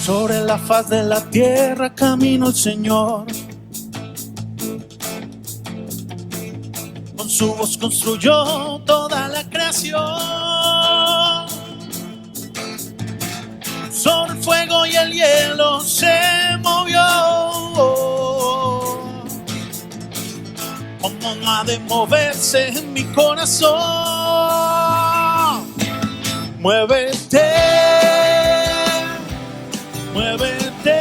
Sobre la faz de la tierra camino el Señor. Con su voz construyó toda la creación. Sobre el fuego y el hielo se movió. Como no ha de moverse en mi corazón. Muévete, muévete,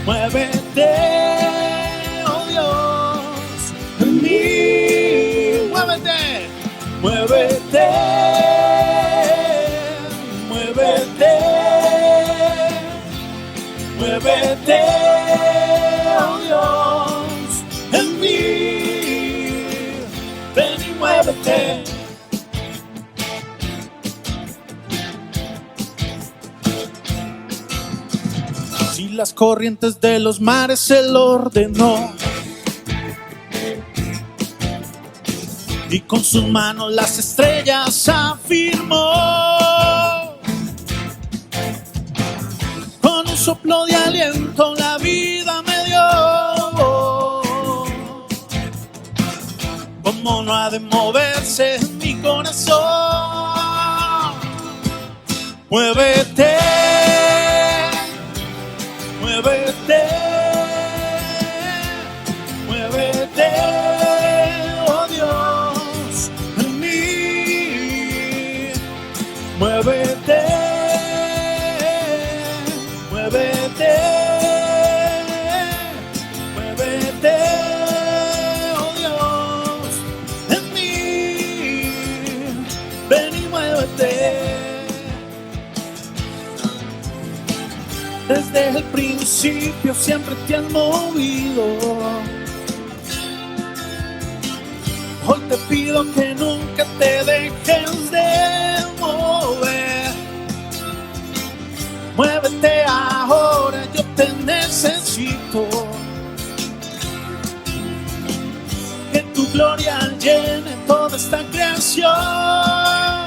muévete, oh Dios, en mí. Muévete, muévete, muévete, muévete, oh Dios, en mí. Ven y muévete. Si las corrientes de los mares Él ordenó, y con sus manos las estrellas afirmó, con un soplo de aliento la vida me dio. ¿Cómo no ha de moverse en mi corazón? Muévete, muévete, muévete, oh Dios, en mí. Muévete, muévete, muévete, oh Dios, en mí. Ven y muévete. Desde el principio siempre te has movido. Hoy te pido que nunca te dejes de mover. Muévete ahora, yo te necesito. Que tu gloria llene toda esta creación.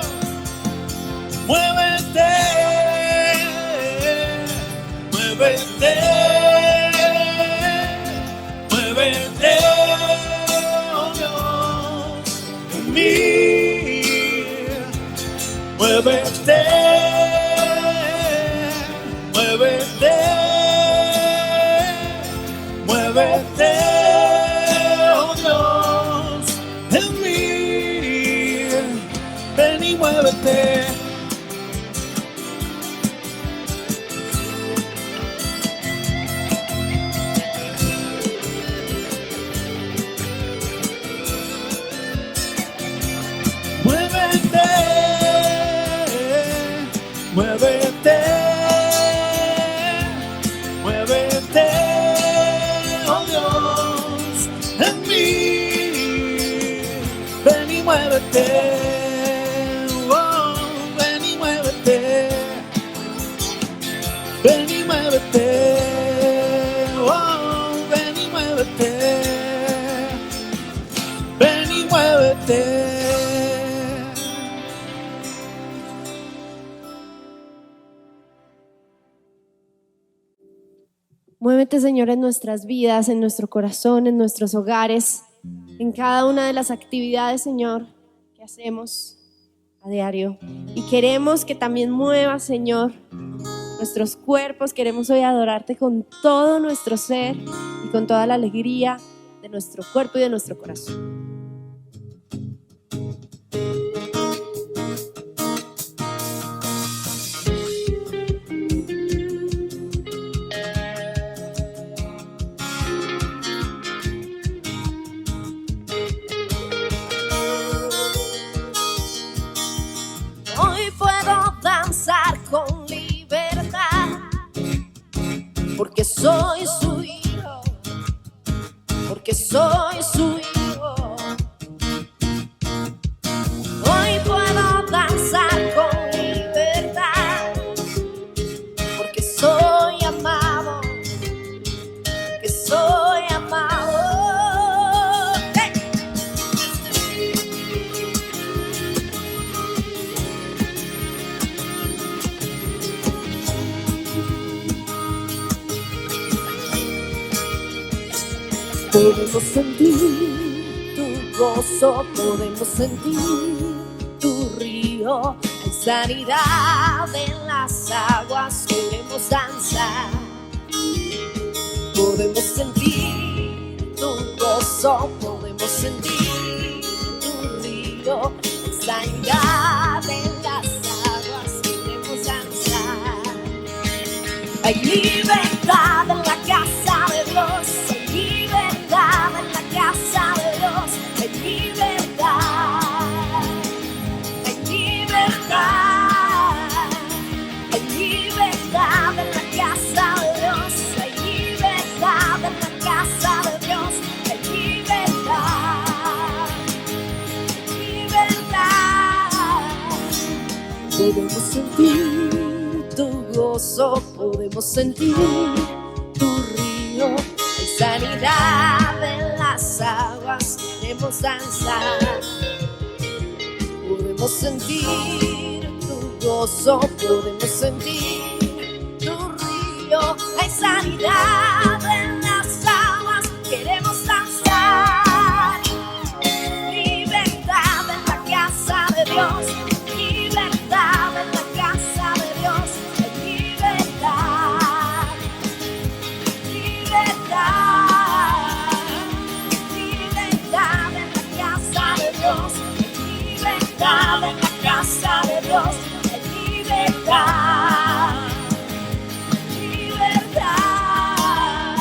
Muévete, muévete, muévete, oh Dios, en mí. Muévete, muévete, muévete, oh Dios, en mí. Ven y muévete. Muévete, muévete, oh Dios, en mí. Ven y muévete, oh, ven y muévete. Ven y muévete, oh, ven y muévete. Ven y muévete. Muévete, Señor, en nuestras vidas, en nuestro corazón, en nuestros hogares, en cada una de las actividades, Señor, que hacemos a diario. Y queremos que también muevas, Señor, nuestros cuerpos. Queremos hoy adorarte con todo nuestro ser y con toda la alegría de nuestro cuerpo y de nuestro corazón. Con libertad, porque soy su hijo, porque soy su hijo. Hoy puedo danzar con libertad, porque soy amado, porque soy amado. ¡Hey! Podemos sentir tu gozo, podemos sentir tu río. Hay sanidad en las aguas, queremos danzar. Podemos sentir tu gozo, podemos sentir tu río. Hay sanidad en las aguas, queremos danzar. Hay libertad en la casa de Dios, hay libertad en la casa de Dios, hay libertad, hay libertad, hay libertad en la casa de Dios, hay libertad en la casa de Dios, hay libertad, libertad. Podemos sentir tu gozo, podemos sentir tu río. Hay sanidad en las aguas, queremos danzar. Podemos sentir tu gozo, podemos sentir tu río. Hay sanidad en las aguas, queremos danzar. Libertad en la casa de Dios, libertad en la casa de Dios, libertad, libertad, libertad en la casa de Dios, libertad en la casa de Dios, libertad, libertad.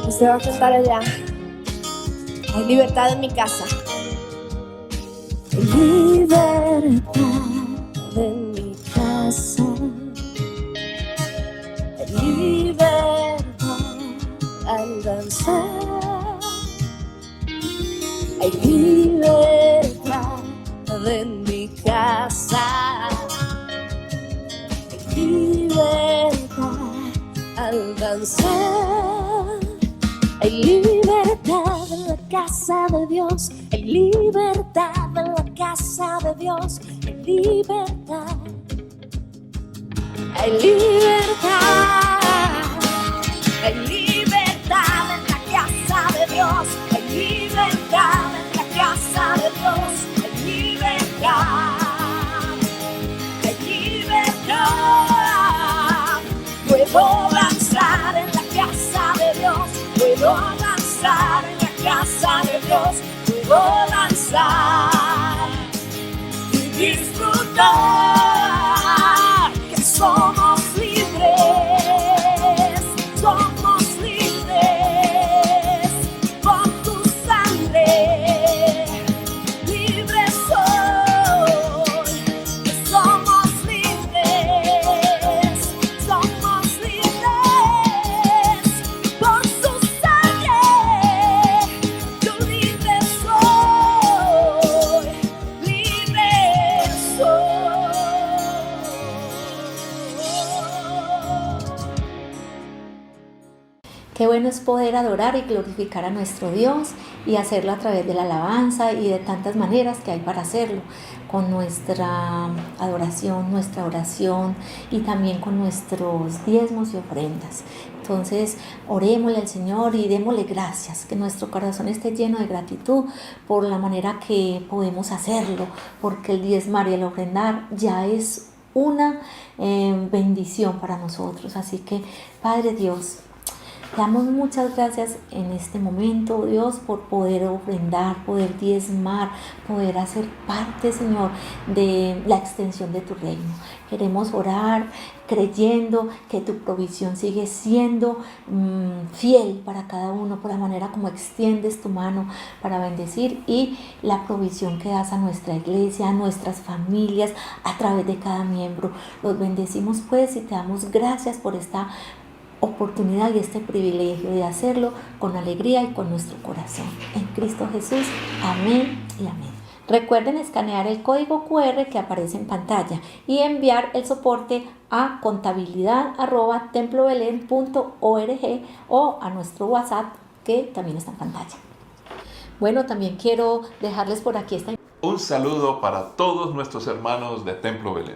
Usted va a cantar allá. Hay libertad en mi casa. Hay libertad en mi casa. Hay libertad al danzar. Hay libertad en mi casa. Hay libertad al danzar. Hay libertad en la casa de Dios. Hay libertad en la casa de Dios. Hay libertad. Hay libertad. Hay libertad en la casa de Dios. Hay libertad en la casa de Dios. Hay libertad. Hay libertad. Puedo danzar en la casa de Dios. Puedo danzar en la casa de Dios. Puedo danzar y disfrutar que somos libres. Somos libres por tu sangre. Libres soy. Somos libres. Somos libres por su sangre. Yo libre soy. Libre soy. Qué bueno es poder adorar y glorificar a nuestro Dios y hacerlo a través de la alabanza y de tantas maneras que hay para hacerlo, con nuestra adoración, nuestra oración y también con nuestros diezmos y ofrendas. Entonces, orémosle al Señor y démosle gracias, que nuestro corazón esté lleno de gratitud por la manera que podemos hacerlo, porque el diezmar y el ofrendar ya es una bendición para nosotros. Así que, Padre Dios, damos muchas gracias en este momento, Dios, por poder ofrendar, poder diezmar, poder hacer parte, Señor, de la extensión de tu reino. Queremos orar creyendo que tu provisión sigue siendo fiel para cada uno, por la manera como extiendes tu mano para bendecir y la provisión que das a nuestra iglesia, a nuestras familias, a través de cada miembro. Los bendecimos pues y te damos gracias por esta oportunidad y este privilegio de hacerlo con alegría y con nuestro corazón. En Cristo Jesús, amén y amén. Recuerden escanear el código QR que aparece en pantalla y enviar el soporte a contabilidad@templobelen.org o a nuestro WhatsApp que también está en pantalla. Bueno, también quiero dejarles por aquí esta Un saludo para todos nuestros hermanos de Templo Belén.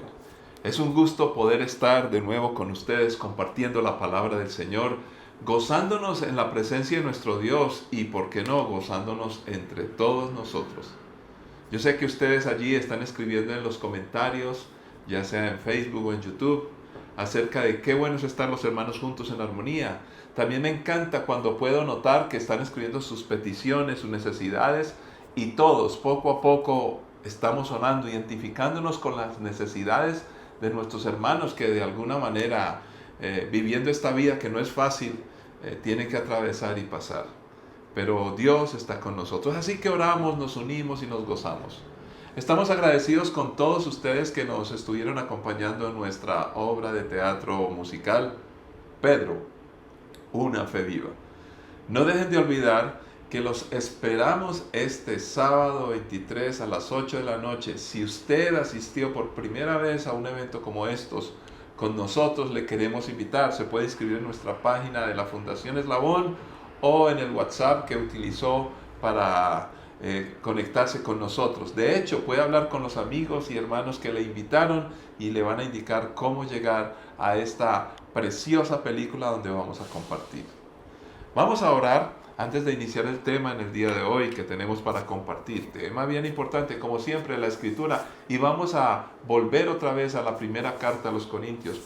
Es un gusto poder estar de nuevo con ustedes compartiendo la palabra del Señor, gozándonos en la presencia de nuestro Dios y, por qué no, gozándonos entre todos nosotros. Yo sé que ustedes allí están escribiendo en los comentarios, ya sea en Facebook o en YouTube, acerca de qué bueno es estar los hermanos juntos en armonía. También me encanta cuando puedo notar que están escribiendo sus peticiones, sus necesidades, y todos, poco a poco, estamos orando, identificándonos con las necesidades de nuestros hermanos que de alguna manera, viviendo esta vida que no es fácil, tienen que atravesar y pasar. Pero Dios está con nosotros, así que oramos, nos unimos y nos gozamos. Estamos agradecidos con todos ustedes que nos estuvieron acompañando en nuestra obra de teatro musical, Pedro, una fe viva. No dejen de olvidar que los esperamos este sábado 23 a las 8 de la noche. Si usted asistió por primera vez a un evento como estos, con nosotros le queremos invitar. Se puede inscribir en nuestra página de la Fundación Eslabón o en el WhatsApp que utilizó para conectarse con nosotros. De hecho, puede hablar con los amigos y hermanos que le invitaron y le van a indicar cómo llegar a esta preciosa película donde vamos a compartir. Vamos a orar antes de iniciar el tema en el día de hoy que tenemos para compartir. Tema bien importante, como siempre, la Escritura. Y vamos a volver otra vez a la primera carta a los Corintios.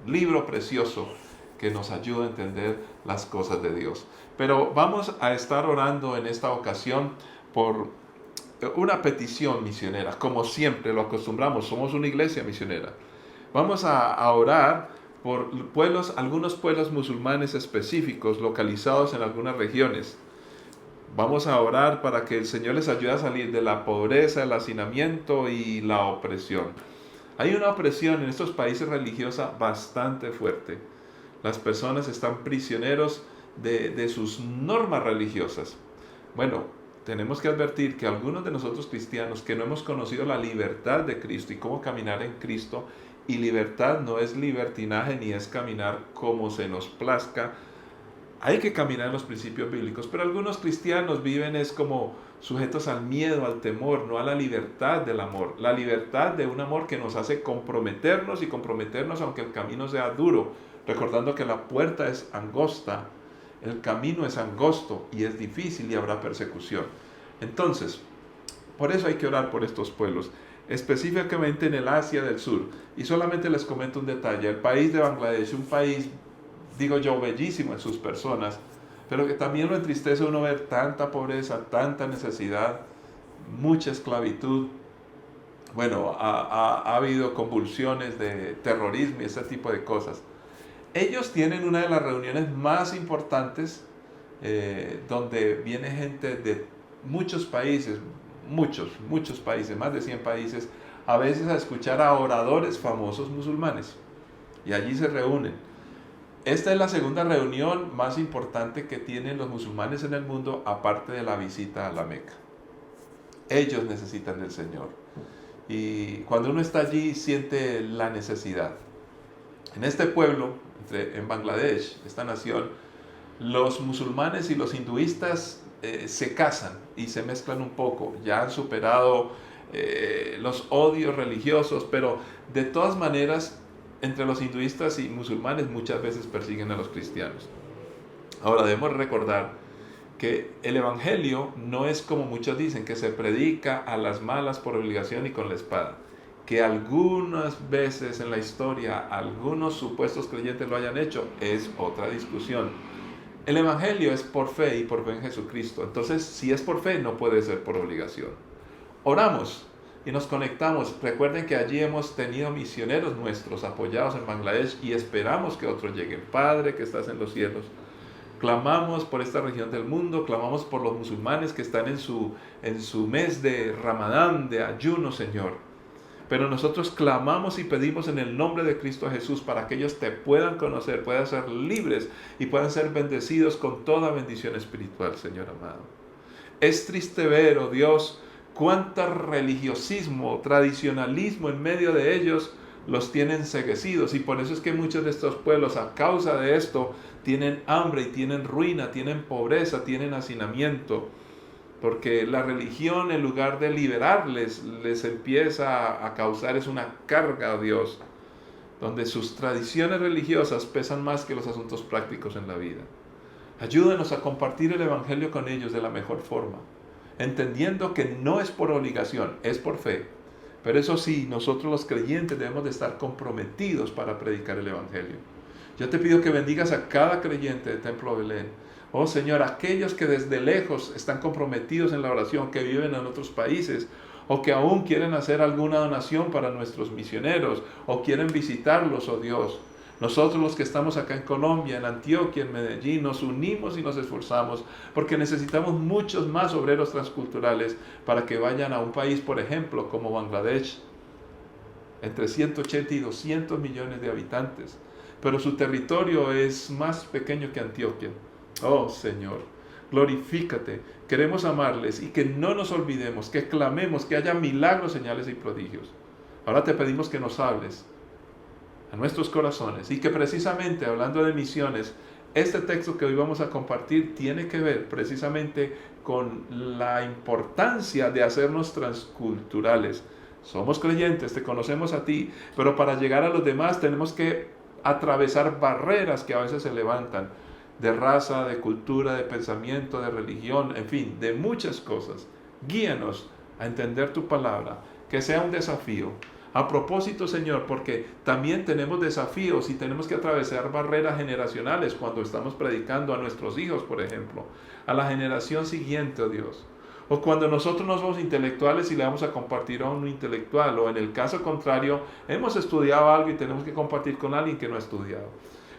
Libro precioso que nos ayuda a entender las cosas de Dios. Pero vamos a estar orando en esta ocasión por una petición misionera. Como siempre lo acostumbramos, somos una iglesia misionera. Vamos a orar por algunos pueblos musulmanes específicos localizados en algunas regiones. Vamos a orar para que el Señor les ayude a salir de la pobreza, el hacinamiento y la opresión. Hay una opresión en estos países religiosa bastante fuerte. Las personas están prisioneros de sus normas religiosas. Bueno, tenemos que advertir que algunos de nosotros cristianos que no hemos conocido la libertad de Cristo y cómo caminar en Cristo, y libertad no es libertinaje ni es caminar como se nos plazca. Hay que caminar en los principios bíblicos, pero algunos cristianos viven es como sujetos al miedo, al temor, no a la libertad del amor. La libertad de un amor que nos hace comprometernos y comprometernos aunque el camino sea duro, recordando que la puerta es angosta, el camino es angosto y es difícil y habrá persecución. Entonces, por eso hay que orar por estos pueblos, específicamente en el Asia del Sur. Y solamente les comento un detalle. El país de Bangladesh, un país, digo yo, bellísimo en sus personas, pero que también lo entristece uno ver tanta pobreza, tanta necesidad, mucha esclavitud. Bueno, ha habido convulsiones de terrorismo y ese tipo de cosas. Ellos tienen una de las reuniones más importantes donde viene gente de muchos países, muchos países, más de 100 países, a veces a escuchar a oradores famosos musulmanes. Y allí se reúnen. Esta es la segunda reunión más importante que tienen los musulmanes en el mundo, aparte de la visita a la Meca. Ellos necesitan del Señor. Y cuando uno está allí, siente la necesidad. En este pueblo, en Bangladesh, esta nación, los musulmanes y los hinduistas se casan y se mezclan un poco. Ya han superado los odios religiosos, pero de todas maneras, entre los hinduistas y musulmanes muchas veces persiguen a los cristianos. Ahora debemos recordar que el evangelio no es como muchos dicen, que se predica a las malas por obligación y con la espada. Que algunas veces en la historia algunos supuestos creyentes lo hayan hecho es otra discusión. El evangelio es por fe y por fe en Jesucristo. Entonces, si es por fe, no puede ser por obligación. Oramos y nos conectamos. Recuerden que allí hemos tenido misioneros nuestros apoyados en Bangladesh y esperamos que otros lleguen. Padre que estás en los cielos, clamamos por esta región del mundo, clamamos por los musulmanes que están en su mes de Ramadán, de ayuno, Señor. Pero nosotros clamamos y pedimos en el nombre de Cristo Jesús para que ellos te puedan conocer, puedan ser libres y puedan ser bendecidos con toda bendición espiritual, Señor amado. Es triste ver, oh Dios, cuánto religiosismo, tradicionalismo en medio de ellos los tienen enceguecidos. Y por eso es que muchos de estos pueblos, a causa de esto, tienen hambre y tienen ruina, tienen pobreza, tienen hacinamiento. porque la religión, en lugar de liberarles, les empieza a causar es una carga a Dios, donde sus tradiciones religiosas pesan más que los asuntos prácticos en la vida. Ayúdanos a compartir el Evangelio con ellos de la mejor forma, entendiendo que no es por obligación, es por fe. Pero eso sí, nosotros los creyentes debemos de estar comprometidos para predicar el Evangelio. Yo te pido que bendigas a cada creyente de Templo Belén. Oh Señor, aquellos que desde lejos están comprometidos en la oración, que viven en otros países, o que aún quieren hacer alguna donación para nuestros misioneros, o quieren visitarlos, oh Dios. Nosotros los que estamos acá en Colombia, en Antioquia, en Medellín, nos unimos y nos esforzamos porque necesitamos muchos más obreros transculturales para que vayan a un país, por ejemplo, como Bangladesh, entre 180 y 200 millones de habitantes, pero su territorio es más pequeño que Antioquia. Oh Señor, glorifícate, queremos amarles y que no nos olvidemos, que clamemos, que haya milagros, señales y prodigios. Ahora te pedimos que nos hables a nuestros corazones y que precisamente hablando de misiones, este texto que hoy vamos a compartir tiene que ver precisamente con la importancia de hacernos transculturales. Somos creyentes, te conocemos a ti, pero para llegar a los demás tenemos que atravesar barreras que a veces se levantan, de raza, de cultura, de pensamiento, de religión, en fin, de muchas cosas. Guíanos a entender tu palabra, que sea un desafío. A propósito, Señor, porque también tenemos desafíos y tenemos que atravesar barreras generacionales cuando estamos predicando a nuestros hijos, por ejemplo, a la generación siguiente, oh Dios. O cuando nosotros no somos intelectuales y le vamos a compartir a un intelectual, o en el caso contrario, hemos estudiado algo y tenemos que compartir con alguien que no ha estudiado.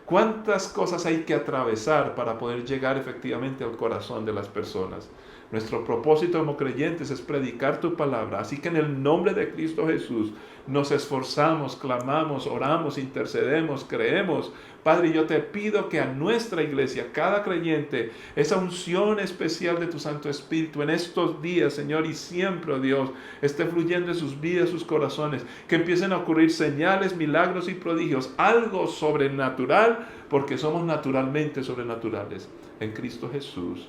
¿Cuántas cosas hay que atravesar para poder llegar efectivamente al corazón de las personas? Nuestro propósito como creyentes es predicar tu palabra, así que en el nombre de Cristo Jesús nos esforzamos, clamamos, oramos, intercedemos, creemos. Padre, yo te pido que a nuestra iglesia, cada creyente, esa unción especial de tu Santo Espíritu en estos días, Señor, y siempre, oh Dios, esté fluyendo en sus vidas, sus corazones, que empiecen a ocurrir señales, milagros y prodigios, algo sobrenatural, porque somos naturalmente sobrenaturales en Cristo Jesús.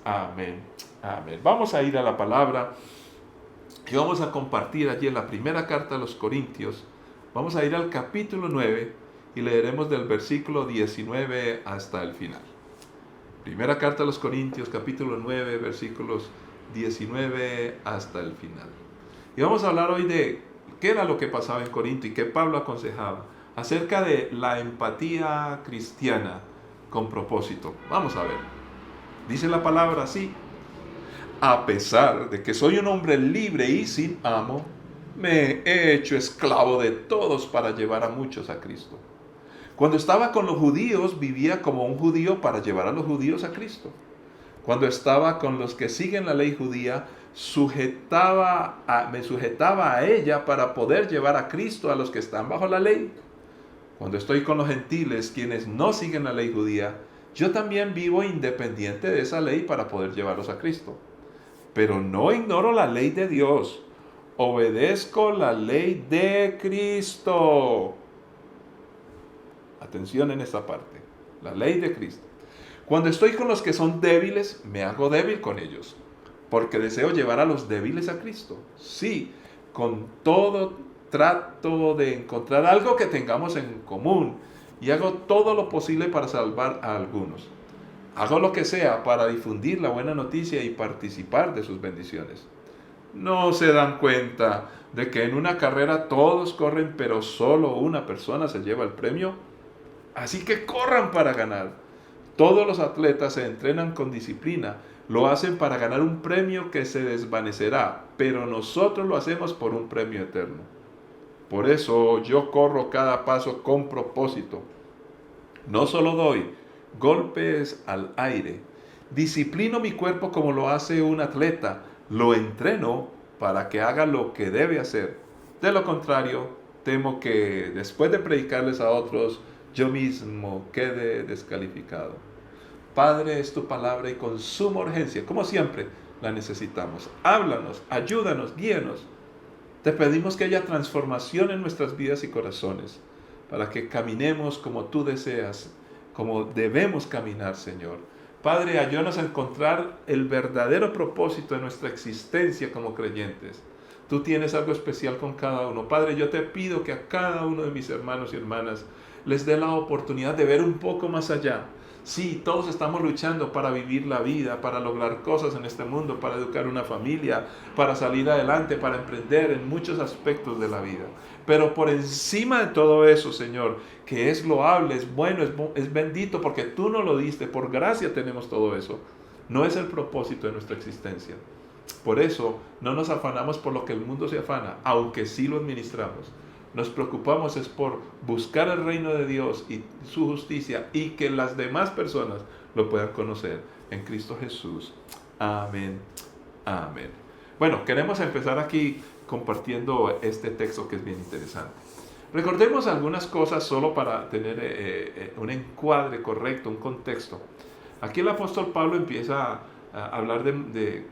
Amén. Amén. Vamos a ir a la palabra y vamos a compartir allí en la primera carta a los Corintios. Vamos a ir al capítulo 9 y leeremos del versículo 19 hasta el final. Primera carta a los Corintios, capítulo 9, versículos 19 hasta el final. Y vamos a hablar hoy de qué era lo que pasaba en Corinto y qué Pablo aconsejaba acerca de la empatía cristiana con propósito. Vamos a ver. Dice la palabra así: a pesar de que soy un hombre libre y sin amo, me he hecho esclavo de todos para llevar a muchos a Cristo. Cuando estaba con los judíos, vivía como un judío para llevar a los judíos a Cristo. Cuando estaba con los que siguen la ley judía, me sujetaba a ella para poder llevar a Cristo a los que están bajo la ley. Cuando estoy con los gentiles, quienes no siguen la ley judía, yo también vivo independiente de esa ley para poder llevarlos a Cristo. Pero no ignoro la ley de Dios. Obedezco la ley de Cristo. Atención en esta parte. La ley de Cristo. Cuando estoy con los que son débiles, me hago débil con ellos, porque deseo llevar a los débiles a Cristo. Sí, con todo trato de encontrar algo que tengamos en común y hago todo lo posible para salvar a algunos. Hago lo que sea para difundir la buena noticia y participar de sus bendiciones. ¿No se dan cuenta de que en una carrera todos corren, pero solo una persona se lleva el premio? Así que corran para ganar. Todos los atletas se entrenan con disciplina. Lo hacen para ganar un premio que se desvanecerá, pero nosotros lo hacemos por un premio eterno. Por eso yo corro cada paso con propósito. No solo doy golpes al aire. Disciplino mi cuerpo como lo hace un atleta. Lo entreno para que haga lo que debe hacer. De lo contrario, temo que después de predicarles a otros, yo mismo quede descalificado. Padre, es tu palabra y con suma urgencia, como siempre, la necesitamos. Háblanos, ayúdanos, guíanos. Te pedimos que haya transformación en nuestras vidas y corazones, para que caminemos como tú deseas, como debemos caminar, Señor. Padre, ayúdanos a encontrar el verdadero propósito de nuestra existencia como creyentes. Tú tienes algo especial con cada uno. Padre, yo te pido que a cada uno de mis hermanos y hermanas les dé la oportunidad de ver un poco más allá. Sí, todos estamos luchando para vivir la vida, para lograr cosas en este mundo, para educar una familia, para salir adelante, para emprender en muchos aspectos de la vida. Pero por encima de todo eso, Señor, que es loable, es bueno, es bendito, porque tú nos lo diste, por gracia tenemos todo eso. No es el propósito de nuestra existencia. Por eso no nos afanamos por lo que el mundo se afana, aunque sí lo administramos. Nos preocupamos es por buscar el reino de Dios y su justicia y que las demás personas lo puedan conocer en Cristo Jesús. Amén. Amén. Bueno, queremos empezar aquí compartiendo este texto que es bien interesante. Recordemos algunas cosas solo para tener un encuadre correcto, un contexto. Aquí el apóstol Pablo empieza a hablar de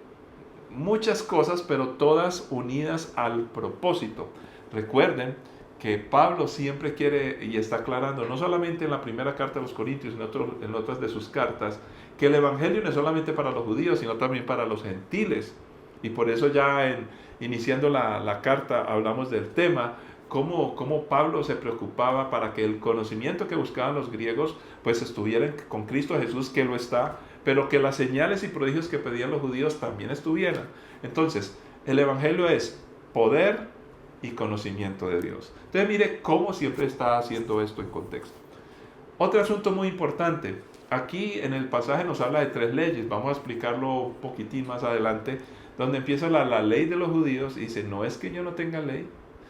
muchas cosas, pero todas unidas al propósito. Recuerden que Pablo siempre quiere y está aclarando, no solamente en la primera carta de los Corintios, sino en otras de sus cartas, que el evangelio no es solamente para los judíos, sino también para los gentiles. Y por eso ya iniciando la carta hablamos del tema, cómo Pablo se preocupaba para que el conocimiento que buscaban los griegos pues estuviera con Cristo Jesús, que lo está, pero que las señales y prodigios que pedían los judíos también estuvieran. Entonces, el evangelio es poder y conocimiento de Dios. Entonces mire cómo siempre está haciendo esto en contexto. Otro asunto muy importante, aquí en el pasaje nos habla de 3 leyes, vamos a explicarlo un poquitín más adelante, donde empieza la ley de los judíos y dice, no es que yo no tenga ley,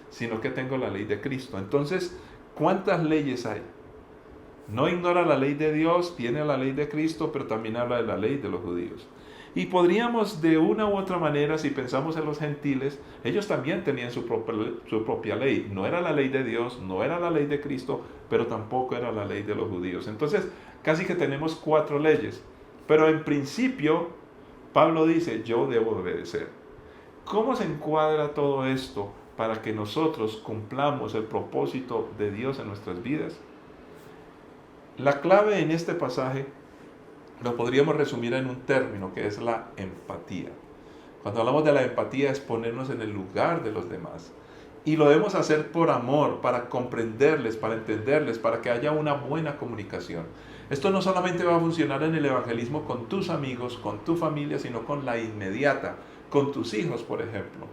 sino que tengo la ley de Cristo. Entonces, ¿cuántas leyes hay? No ignora la ley de Dios, tiene la ley de Cristo, pero también habla de la ley de los judíos. Y podríamos de una u otra manera, si pensamos en los gentiles, ellos también tenían su propia ley. No era la ley de Dios, no era la ley de Cristo, pero tampoco era la ley de los judíos. Entonces, casi que tenemos 4 leyes. Pero en principio, Pablo dice, yo debo obedecer. ¿Cómo se encuadra todo esto para que nosotros cumplamos el propósito de Dios en nuestras vidas? La clave en este pasaje lo podríamos resumir en un término que es la empatía. Cuando hablamos de la empatía es ponernos en el lugar de los demás. Y lo debemos hacer por amor, para comprenderles, para entenderles, para que haya una buena comunicación. Esto no solamente va a funcionar en el evangelismo con tus amigos, con tu familia, sino con la inmediata, con tus hijos, por ejemplo.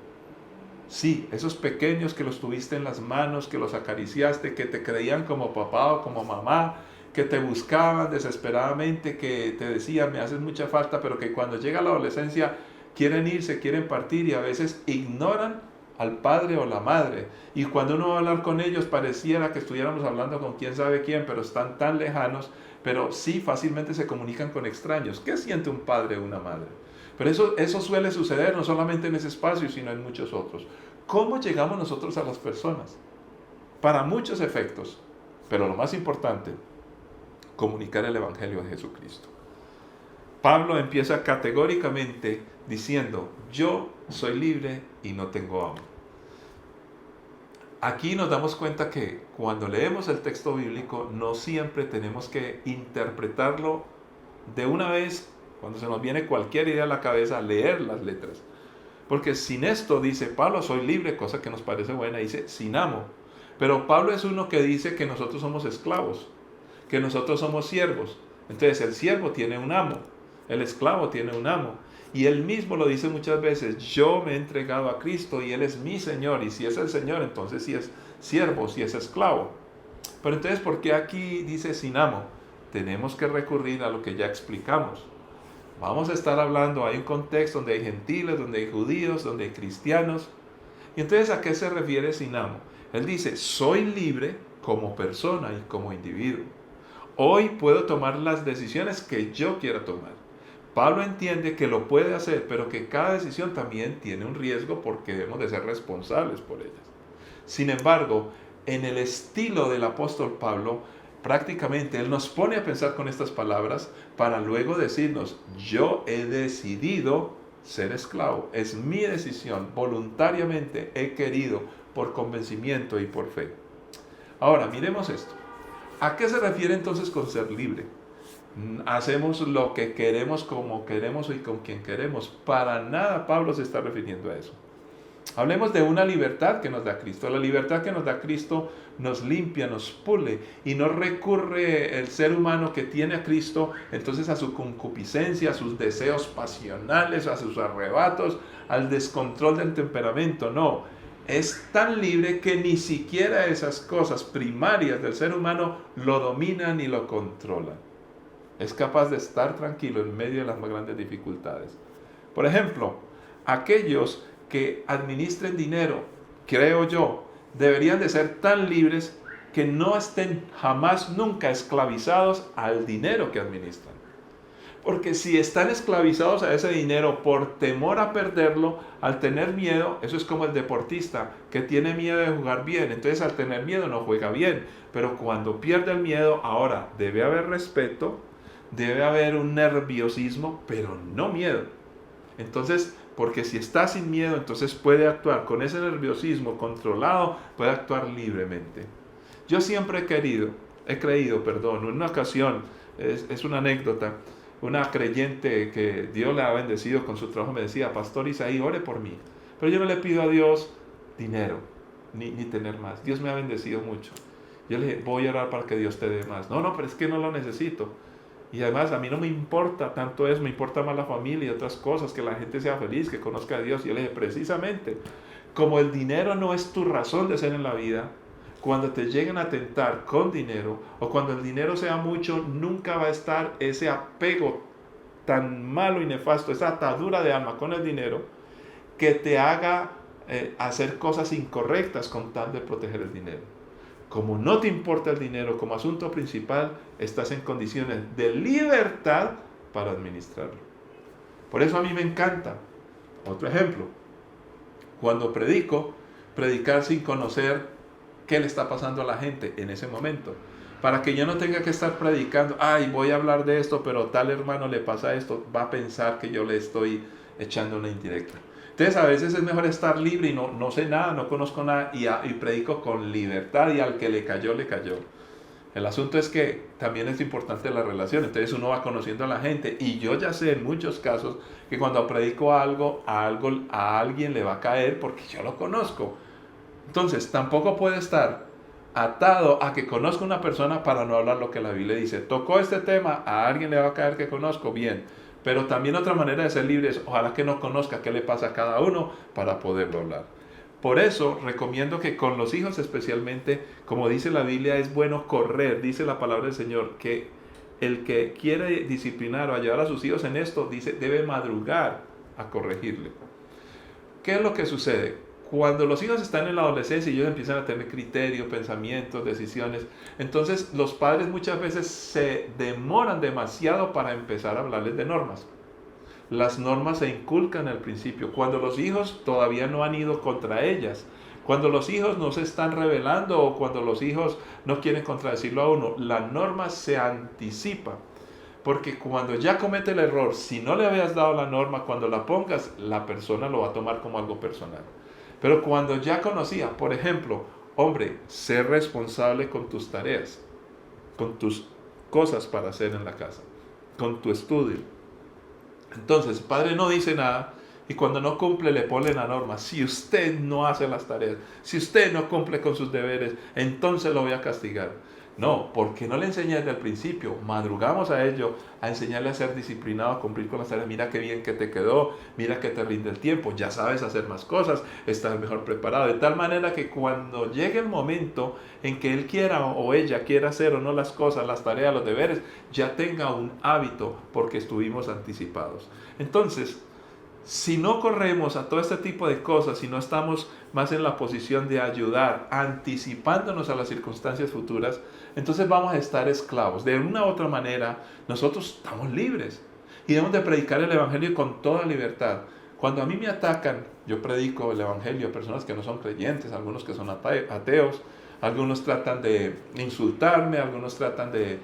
Sí, esos pequeños que los tuviste en las manos, que los acariciaste, que te creían como papá o como mamá, que te buscaban desesperadamente, que te decían, me haces mucha falta, pero que cuando llega la adolescencia quieren irse, quieren partir y a veces ignoran al padre o la madre. Y cuando uno va a hablar con ellos pareciera que estuviéramos hablando con quién sabe quién, pero están tan lejanos, pero sí fácilmente se comunican con extraños. ¿Qué siente un padre o una madre? Pero eso suele suceder no solamente en ese espacio, sino en muchos otros. ¿Cómo llegamos nosotros a las personas? Para muchos efectos, pero lo más importante, comunicar el Evangelio de Jesucristo. Pablo empieza categóricamente diciendo, yo soy libre y no tengo amo. Aquí nos damos cuenta que cuando leemos el texto bíblico no siempre tenemos que interpretarlo de una vez, cuando se nos viene cualquier idea a la cabeza, leer las letras. Porque sin esto dice Pablo, soy libre, cosa que nos parece buena, dice sin amo. Pero Pablo es uno que dice que nosotros somos esclavos, que nosotros somos siervos. Entonces el siervo tiene un amo, el esclavo tiene un amo. Y él mismo lo dice muchas veces, yo me he entregado a Cristo y Él es mi Señor. Y si es el Señor, entonces sí es siervo, sí es esclavo. Pero entonces, ¿por qué aquí dice sin amo? Tenemos que recurrir a lo que ya explicamos. Vamos a estar hablando, hay un contexto donde hay gentiles, donde hay judíos, donde hay cristianos. Y entonces, ¿a qué se refiere sin amo? Él dice, soy libre como persona y como individuo. Hoy puedo tomar las decisiones que yo quiera tomar. Pablo entiende que lo puede hacer, pero que cada decisión también tiene un riesgo porque debemos de ser responsables por ellas. Sin embargo, en el estilo del apóstol Pablo, prácticamente él nos pone a pensar con estas palabras para luego decirnos, yo he decidido ser esclavo. Es mi decisión, voluntariamente he querido por convencimiento y por fe. Ahora, miremos esto. ¿A qué se refiere entonces con ser libre? hacemos lo que queremos, como queremos y con quien queremos. Para nada Pablo se está refiriendo a eso. Hablemos de una libertad que nos da Cristo. La libertad que nos da Cristo nos limpia, nos pule y no recurre el ser humano que tiene a Cristo entonces a su concupiscencia, a sus deseos pasionales, a sus arrebatos, al descontrol del temperamento. No, es tan libre que ni siquiera esas cosas primarias del ser humano lo dominan y lo controlan. Es capaz de estar tranquilo en medio de las más grandes dificultades. Por ejemplo, aquellos que administren dinero, creo yo, deberían de ser tan libres que no estén jamás, nunca esclavizados al dinero que administran. Porque si están esclavizados a ese dinero por temor a perderlo, al tener miedo, eso es como el deportista que tiene miedo de jugar bien. Entonces al tener miedo no juega bien. Pero cuando pierde el miedo, ahora debe haber respeto, debe haber un nerviosismo, pero no miedo. Entonces, porque si está sin miedo, entonces puede actuar con ese nerviosismo controlado, puede actuar libremente. Yo siempre he creído, en una ocasión, es una anécdota, una creyente que Dios le ha bendecido con su trabajo me decía: Pastor Isaí, ore por mí. Pero yo no le pido a Dios dinero, ni tener más. Dios me ha bendecido mucho. Yo le dije: voy a orar para que Dios te dé más. No, pero es que no lo necesito. Y además a mí no me importa tanto eso, me importa más la familia y otras cosas, que la gente sea feliz, que conozca a Dios. Y yo le dije: precisamente, como el dinero no es tu razón de ser en la vida, cuando te lleguen a tentar con dinero, o cuando el dinero sea mucho, nunca va a estar ese apego tan malo y nefasto, esa atadura de alma con el dinero, que te haga hacer cosas incorrectas con tal de proteger el dinero. Como no te importa el dinero como asunto principal, estás en condiciones de libertad para administrarlo. Por eso a mí me encanta. Otro ejemplo. Cuando predicar sin conocer qué le está pasando a la gente en ese momento. Para que yo no tenga que estar predicando: ay, voy a hablar de esto, pero tal hermano le pasa esto, va a pensar que yo le estoy echando una indirecta. Entonces a veces es mejor estar libre y no sé nada, no conozco nada y predico con libertad, y al que le cayó, le cayó. El asunto es que también es importante la relación. Entonces uno va conociendo a la gente, y yo ya sé en muchos casos que cuando predico algo a alguien le va a caer porque yo lo conozco. Entonces tampoco puede estar atado a que conozco una persona para no hablar lo que la Biblia dice. Tocó este tema, a alguien le va a caer que conozco, bien. Pero también otra manera de ser libre es: ojalá que no conozca qué le pasa a cada uno para poderlo hablar. Por eso recomiendo que con los hijos especialmente, como dice la Biblia, es bueno correr. Dice la palabra del Señor que el que quiere disciplinar o ayudar a sus hijos en esto, dice, debe madrugar a corregirle. ¿Qué es lo que sucede? Cuando los hijos están en la adolescencia y ellos empiezan a tener criterio, pensamientos, decisiones, entonces los padres muchas veces se demoran demasiado para empezar a hablarles de normas. Las normas se inculcan al principio, cuando los hijos todavía no han ido contra ellas, cuando los hijos no se están rebelando o cuando los hijos no quieren contradecirlo a uno. La norma se anticipa, porque cuando ya comete el error, si no le habías dado la norma, cuando la pongas, la persona lo va a tomar como algo personal. Pero cuando ya conocía, por ejemplo, hombre, sé responsable con tus tareas, con tus cosas para hacer en la casa, con tu estudio. Entonces, el padre no dice nada, y cuando no cumple le pone la norma: si usted no hace las tareas, si usted no cumple con sus deberes, entonces lo voy a castigar. No, porque no le enseñé desde el principio. Madrugamos a ello, a enseñarle a ser disciplinado, a cumplir con las tareas. Mira qué bien que te quedó, mira que te rinde el tiempo, ya sabes hacer más cosas, estás mejor preparado. De tal manera que cuando llegue el momento en que él quiera o ella quiera hacer o no las cosas, las tareas, los deberes, ya tenga un hábito porque estuvimos anticipados. Entonces, si no corremos a todo este tipo de cosas, si no estamos más en la posición de ayudar, anticipándonos a las circunstancias futuras, entonces vamos a estar esclavos. De una u otra manera, nosotros estamos libres y debemos de predicar el Evangelio con toda libertad. Cuando a mí me atacan, yo predico el Evangelio a personas que no son creyentes, algunos que son ateos, algunos tratan de insultarme, algunos tratan de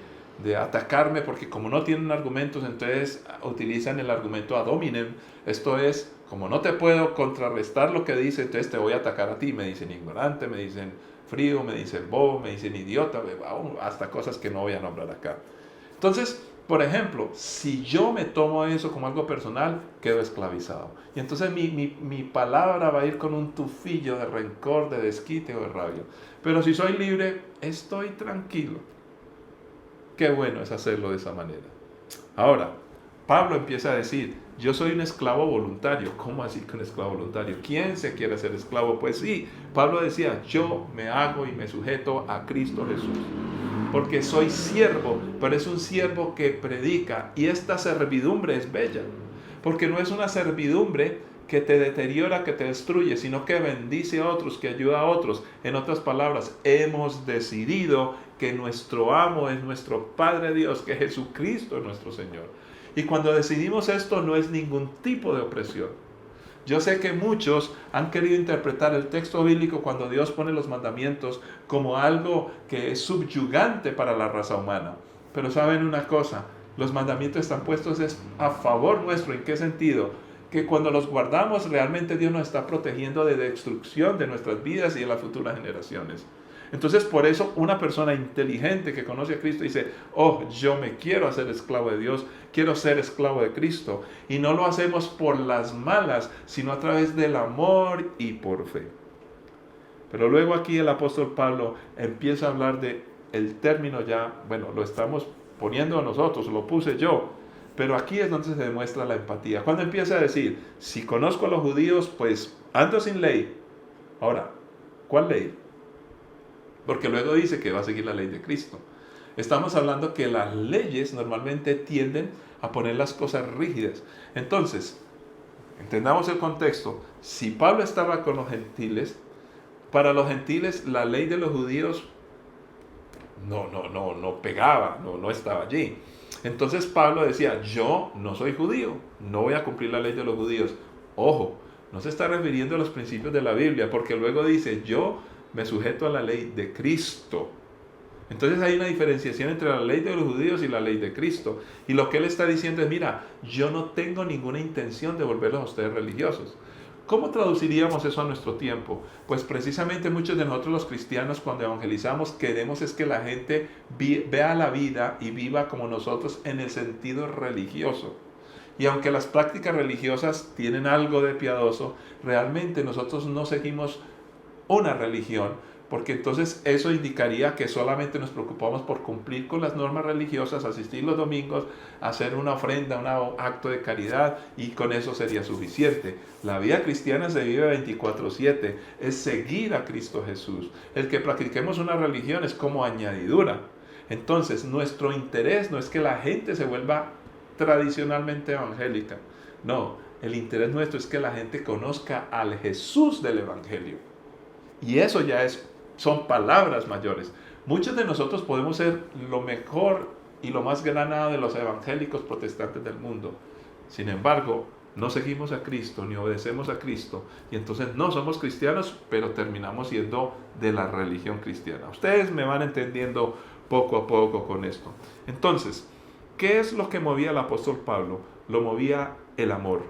atacarme, porque como no tienen argumentos, entonces utilizan el argumento ad hominem. Esto es, como no te puedo contrarrestar lo que dice, entonces te voy a atacar a ti. Me dicen ignorante, me dicen frío, me dicen bobo, me dicen idiota, hasta cosas que no voy a nombrar acá. Entonces, por ejemplo, si yo me tomo eso como algo personal, quedo esclavizado. Y entonces mi palabra va a ir con un tufillo de rencor, de desquite o de rabia. Pero si soy libre, estoy tranquilo. Qué bueno es hacerlo de esa manera. Ahora, Pablo empieza a decir, yo soy un esclavo voluntario. ¿Cómo así que un esclavo voluntario? ¿Quién se quiere hacer esclavo? Pues sí, Pablo decía, yo me hago y me sujeto a Cristo Jesús. Porque soy siervo, pero es un siervo que predica. Y esta servidumbre es bella. Porque no es una servidumbre que te deteriora, que te destruye, sino que bendice a otros, que ayuda a otros. En otras palabras, hemos decidido que nuestro amo es nuestro Padre Dios, que Jesucristo es nuestro Señor. Y cuando decidimos esto, no es ningún tipo de opresión. Yo sé que muchos han querido interpretar el texto bíblico cuando Dios pone los mandamientos como algo que es subyugante para la raza humana. Pero saben una cosa, los mandamientos están puestos a favor nuestro. ¿En qué sentido? Que cuando los guardamos, realmente Dios nos está protegiendo de destrucción de nuestras vidas y de las futuras generaciones. Entonces, por eso una persona inteligente que conoce a Cristo dice, oh, yo me quiero hacer esclavo de Dios, quiero ser esclavo de Cristo. Y no lo hacemos por las malas, sino a través del amor y por fe. Pero luego aquí el apóstol Pablo empieza a hablar de el término ya, bueno, lo estamos poniendo nosotros, lo puse yo. Pero aquí es donde se demuestra la empatía. Cuando empieza a decir, si conozco a los judíos, pues ando sin ley. Ahora, ¿cuál ley? Porque luego dice que va a seguir la ley de Cristo. Estamos hablando que las leyes normalmente tienden a poner las cosas rígidas. Entonces, entendamos el contexto. Si Pablo estaba con los gentiles, para los gentiles la ley de los judíos no pegaba, no estaba allí. Entonces Pablo decía, yo no soy judío, no voy a cumplir la ley de los judíos. Ojo, no se está refiriendo a los principios de la Biblia, porque luego dice, yo me sujeto a la ley de Cristo. Entonces hay una diferenciación entre la ley de los judíos y la ley de Cristo. Y lo que él está diciendo es, mira, yo no tengo ninguna intención de volverlos a ustedes religiosos. ¿Cómo traduciríamos eso a nuestro tiempo? Pues precisamente muchos de nosotros los cristianos cuando evangelizamos queremos es que la gente vea la vida y viva como nosotros en el sentido religioso. Y aunque las prácticas religiosas tienen algo de piadoso, realmente nosotros no seguimos una religión, porque entonces eso indicaría que solamente nos preocupamos por cumplir con las normas religiosas, asistir los domingos, hacer una ofrenda, un acto de caridad, y con eso sería suficiente. La vida cristiana se vive 24/7, es seguir a Cristo Jesús. El que practiquemos una religión es como añadidura. Entonces nuestro interés no es que la gente se vuelva tradicionalmente evangélica, no, el interés nuestro es que la gente conozca al Jesús del Evangelio. Y eso ya son palabras mayores. Muchos de nosotros podemos ser lo mejor y lo más granado de los evangélicos protestantes del mundo. Sin embargo, no seguimos a Cristo ni obedecemos a Cristo. Y entonces no somos cristianos, pero terminamos siendo de la religión cristiana. Ustedes me van entendiendo poco a poco con esto. Entonces, ¿qué es lo que movía al apóstol Pablo? Lo movía el amor.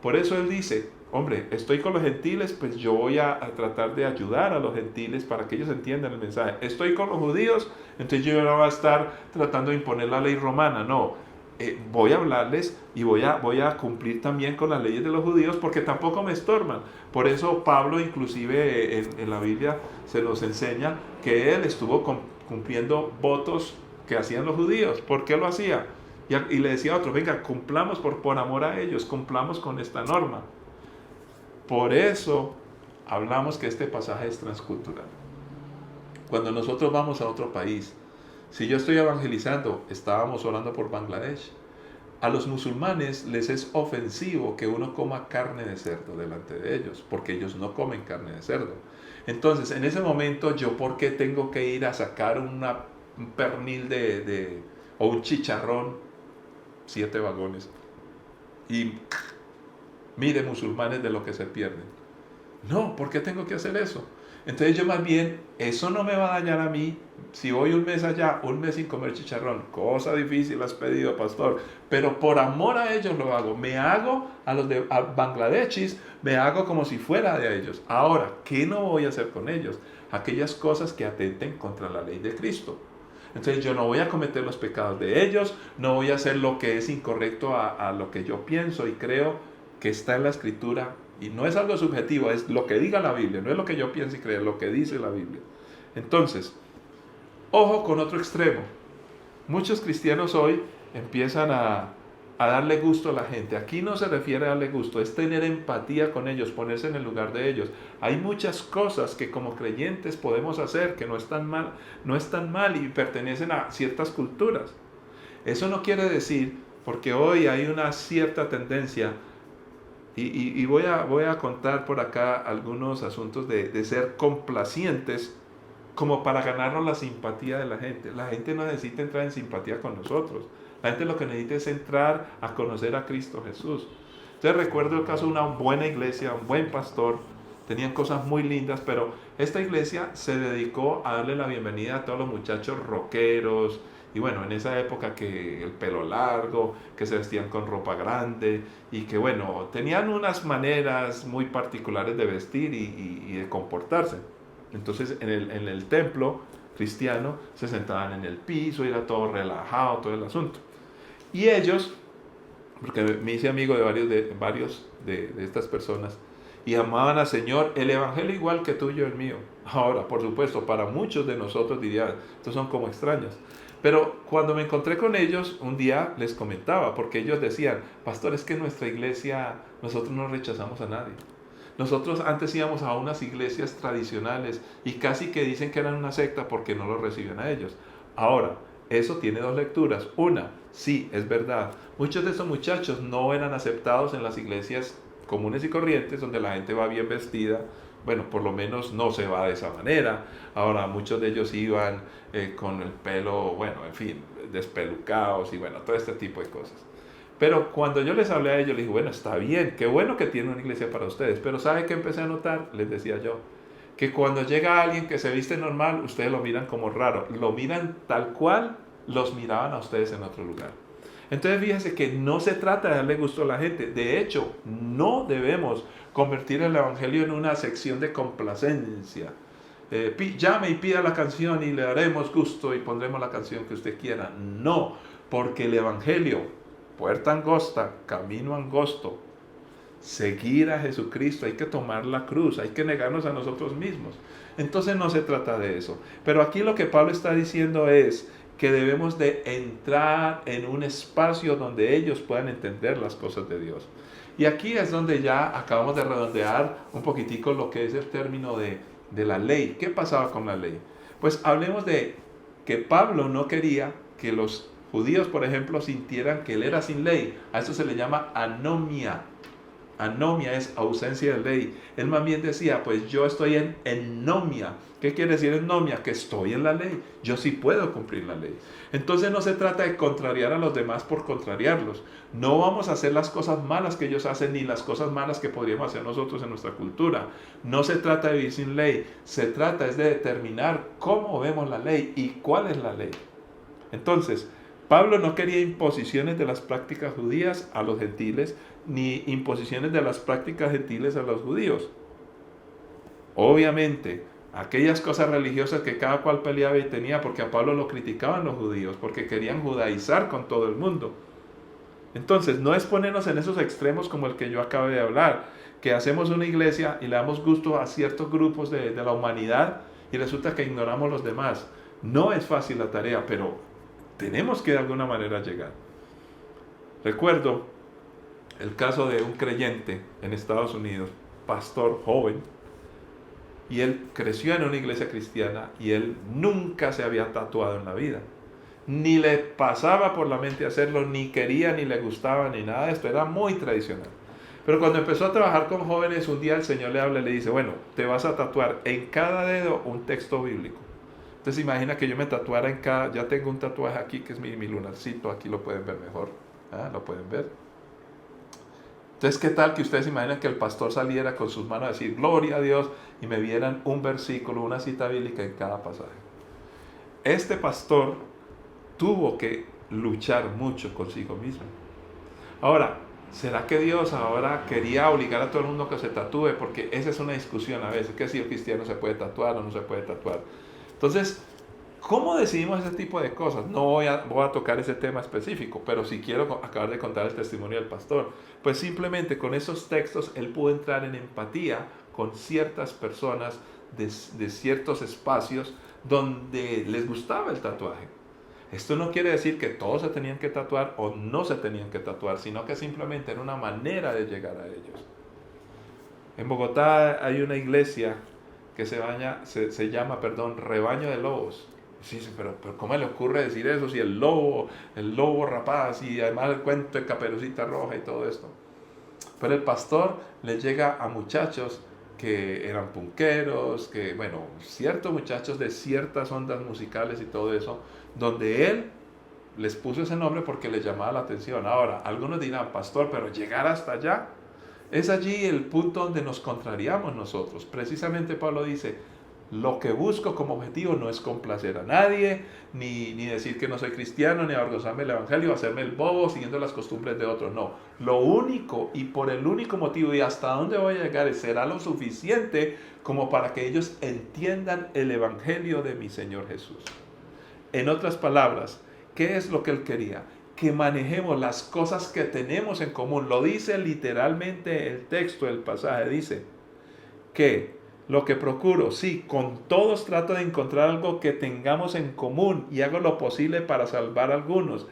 Por eso él dice, hombre, estoy con los gentiles, pues yo voy a tratar de ayudar a los gentiles para que ellos entiendan el mensaje. Estoy con los judíos, entonces yo no voy a estar tratando de imponer la ley romana, no. Voy a hablarles y voy a cumplir también con las leyes de los judíos porque tampoco me estorban. Por eso Pablo inclusive en la Biblia se nos enseña que él estuvo cumpliendo votos que hacían los judíos. ¿Por qué lo hacía? Y le decía a otros, venga, cumplamos por amor a ellos, cumplamos con esta norma. Por eso hablamos que este pasaje es transcultural. Cuando nosotros vamos a otro país, si yo estoy evangelizando, estábamos orando por Bangladesh, a los musulmanes les es ofensivo que uno coma carne de cerdo delante de ellos, porque ellos no comen carne de cerdo. Entonces, en ese momento, ¿yo por qué tengo que ir a sacar un pernil o un chicharrón, 7 vagones? Y mire, musulmanes, de lo que se pierden. No, ¿por qué tengo que hacer eso? Entonces yo más bien, eso no me va a dañar a mí. Si voy un mes allá, un mes sin comer chicharrón, cosa difícil has pedido, pastor, pero por amor a ellos lo hago. Me hago a los de Bangladeshis, me hago como si fuera de ellos. Ahora, ¿qué no voy a hacer con ellos? Aquellas cosas que atenten contra la ley de Cristo. Entonces yo no voy a cometer los pecados de ellos, no voy a hacer lo que es incorrecto a lo que yo pienso y creo que está en la Escritura. Y no es algo subjetivo, es lo que diga la Biblia, no es lo que yo pienso y creo, es lo que dice la Biblia. Entonces, ojo con otro extremo. Muchos cristianos hoy empiezan a darle gusto a la gente. Aquí no se refiere a darle gusto, es tener empatía con ellos, ponerse en el lugar de ellos. Hay muchas cosas que como creyentes podemos hacer que no están mal y pertenecen a ciertas culturas. Eso no quiere decir, porque hoy hay una cierta tendencia, y voy a contar por acá algunos asuntos de ser complacientes como para ganarnos la simpatía de la gente. La gente no necesita entrar en simpatía con nosotros. La gente lo que necesita es entrar a conocer a Cristo Jesús. Entonces recuerdo el caso de una buena iglesia, un buen pastor, tenían cosas muy lindas, pero esta iglesia se dedicó a darle la bienvenida a todos los muchachos rockeros, y bueno, en esa época que el pelo largo, que se vestían con ropa grande, y que bueno, tenían unas maneras muy particulares de vestir y de comportarse. Entonces en el templo cristiano se sentaban en el piso, era todo relajado, todo el asunto. Y ellos, porque me hice amigo de varios de estas personas, y amaban al Señor, el evangelio igual que tuyo y el mío. Ahora, por supuesto, para muchos de nosotros dirían, estos son como extraños. Pero cuando me encontré con ellos, un día les comentaba, porque ellos decían, pastor, es que en nuestra iglesia nosotros no rechazamos a nadie. Nosotros antes íbamos a unas iglesias tradicionales y casi que dicen que eran una secta porque no los reciben a ellos. Ahora, eso tiene dos lecturas. Una, sí, es verdad. Muchos de esos muchachos no eran aceptados en las iglesias comunes y corrientes donde la gente va bien vestida. Bueno, por lo menos no se va de esa manera. Ahora, muchos de ellos iban con el pelo, bueno, en fin, despelucados y bueno, todo este tipo de cosas. Pero cuando yo les hablé a ellos, les dije, bueno, está bien, qué bueno que tiene una iglesia para ustedes. Pero ¿sabe qué empecé a notar? Les decía yo, que cuando llega alguien que se viste normal, ustedes lo miran como raro. Lo miran tal cual los miraban a ustedes en otro lugar. Entonces fíjense que no se trata de darle gusto a la gente. De hecho, no debemos convertir el evangelio en una sección de complacencia. Llame y pida la canción y le daremos gusto y pondremos la canción que usted quiera. No, porque el evangelio, puerta angosta, camino angosto, seguir a Jesucristo, hay que tomar la cruz, hay que negarnos a nosotros mismos. Entonces no se trata de eso. Pero aquí lo que Pablo está diciendo es que debemos de entrar en un espacio donde ellos puedan entender las cosas de Dios. Y aquí es donde ya acabamos de redondear un poquitico lo que es el término de la ley. ¿Qué pasaba con la ley? Pues hablemos de que Pablo no quería que los judíos, por ejemplo, sintieran que él era sin ley. A eso se le llama anomia. Anomia es ausencia de ley. Él más bien decía, pues yo estoy en ennomia. ¿Qué quiere decir ennomia? Que estoy en la ley. Yo sí puedo cumplir la ley. Entonces no se trata de contrariar a los demás por contrariarlos. No vamos a hacer las cosas malas que ellos hacen ni las cosas malas que podríamos hacer nosotros en nuestra cultura. No se trata de vivir sin ley. Se trata es de determinar cómo vemos la ley y cuál es la ley. Entonces, Pablo no quería imposiciones de las prácticas judías a los gentiles, ni imposiciones de las prácticas gentiles a los judíos. Obviamente, aquellas cosas religiosas que cada cual peleaba y tenía, porque a Pablo lo criticaban los judíos, porque querían judaizar con todo el mundo. Entonces, no es ponernos en esos extremos como el que yo acabo de hablar, que hacemos una iglesia y le damos gusto a ciertos grupos de la humanidad y resulta que ignoramos los demás. No es fácil la tarea, pero tenemos que de alguna manera llegar. Recuerdo el caso de un creyente en Estados Unidos, pastor joven, y él creció en una iglesia cristiana y él nunca se había tatuado en la vida. Ni le pasaba por la mente hacerlo, ni quería, ni le gustaba, ni nada de esto. Era muy tradicional. Pero cuando empezó a trabajar con jóvenes, un día el Señor le habla y le dice, bueno, te vas a tatuar en cada dedo un texto bíblico. Entonces imagina que yo me tatuara en cada, ya tengo un tatuaje aquí que es mi lunarcito, aquí lo pueden ver mejor, lo pueden ver. Entonces, ¿qué tal que ustedes imaginan que el pastor saliera con sus manos a decir, gloria a Dios, y me vieran un versículo, una cita bíblica en cada pasaje? Este pastor tuvo que luchar mucho consigo mismo. Ahora, ¿será que Dios ahora quería obligar a todo el mundo que se tatúe? Porque esa es una discusión a veces, que si el cristiano se puede tatuar o no se puede tatuar. Entonces, ¿Cómo decidimos ese tipo de cosas? No voy a tocar ese tema específico, pero sí quiero acabar de contar el testimonio del pastor. Pues simplemente con esos textos él pudo entrar en empatía con ciertas personas de ciertos espacios donde les gustaba el tatuaje. Esto no quiere decir que todos se tenían que tatuar o no se tenían que tatuar, sino que simplemente era una manera de llegar a ellos. En Bogotá hay una iglesia que se llama Rebaño de Lobos. Sí, pero ¿cómo le ocurre decir eso si el lobo rapaz y además el cuento de Caperucita Roja y todo esto? Pero el pastor le llega a muchachos que eran punqueros, ciertos muchachos de ciertas ondas musicales y todo eso, donde él les puso ese nombre porque les llamaba la atención. Ahora, algunos dirán, pastor, pero llegar hasta allá, es allí el punto donde nos contrariamos nosotros. Precisamente Pablo dice, lo que busco como objetivo no es complacer a nadie, ni decir que no soy cristiano, ni avergonzarme del evangelio, hacerme el bobo siguiendo las costumbres de otros. No, lo único y por el único motivo y hasta dónde voy a llegar será lo suficiente como para que ellos entiendan el evangelio de mi Señor Jesús. En otras palabras, ¿qué es lo que él quería? Que manejemos las cosas que tenemos en común. Lo dice literalmente el texto, el pasaje, dice que lo que procuro, sí, con todos trato de encontrar algo que tengamos en común y hago lo posible para salvar a algunos.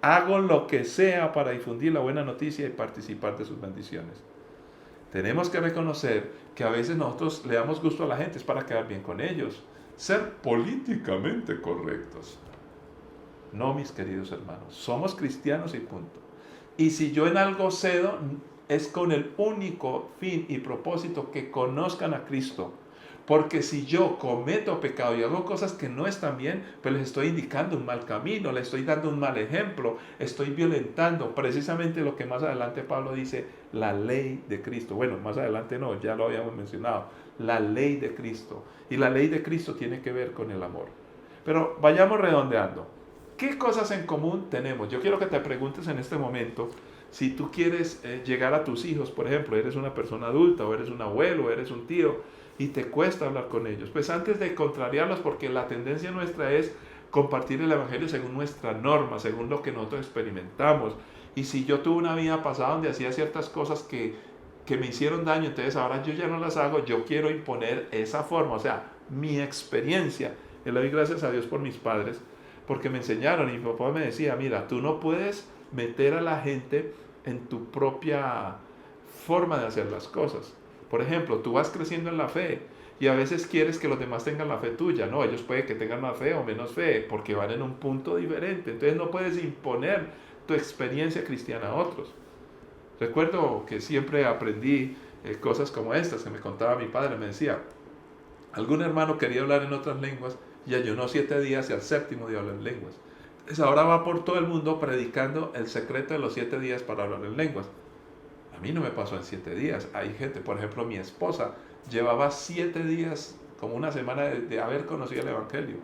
Hago lo que sea para difundir la buena noticia y participar de sus bendiciones. Tenemos que reconocer que a veces nosotros le damos gusto a la gente, es para quedar bien con ellos. Ser políticamente correctos. No, mis queridos hermanos, somos cristianos y punto. Y si yo en algo cedo, es con el único fin y propósito que conozcan a Cristo. Porque si yo cometo pecado y hago cosas que no están bien, pues les estoy indicando un mal camino, les estoy dando un mal ejemplo, estoy violentando precisamente lo que más adelante Pablo dice, la ley de Cristo. Bueno, más adelante no, ya lo habíamos mencionado, la ley de Cristo. Y la ley de Cristo tiene que ver con el amor. Pero vayamos redondeando. ¿Qué cosas en común tenemos? Yo quiero que te preguntes en este momento, si tú quieres llegar a tus hijos, por ejemplo, eres una persona adulta, o eres un abuelo, o eres un tío, y te cuesta hablar con ellos. Pues antes de contrariarlos, porque la tendencia nuestra es compartir el evangelio según nuestra norma, según lo que nosotros experimentamos. Y si yo tuve una vida pasada donde hacía ciertas cosas que me hicieron daño, entonces ahora yo ya no las hago, yo quiero imponer esa forma, o sea, mi experiencia. Y le doy gracias a Dios por mis padres, porque me enseñaron, y mi papá me decía, mira, tú no puedes meter a la gente en tu propia forma de hacer las cosas. Por ejemplo, tú vas creciendo en la fe y a veces quieres que los demás tengan la fe tuya. No, ellos pueden que tengan más fe o menos fe porque van en un punto diferente. Entonces no puedes imponer tu experiencia cristiana a otros. Recuerdo que siempre aprendí cosas como estas que me contaba mi padre. Me decía, algún hermano quería hablar en otras lenguas y ayunó 7 días y al 7º día habló en lenguas. Entonces ahora va por todo el mundo predicando el secreto de los 7 días para hablar en lenguas. A mí no me pasó en 7 días. Hay gente, por ejemplo, mi esposa llevaba 7 días, como una semana de haber conocido el evangelio.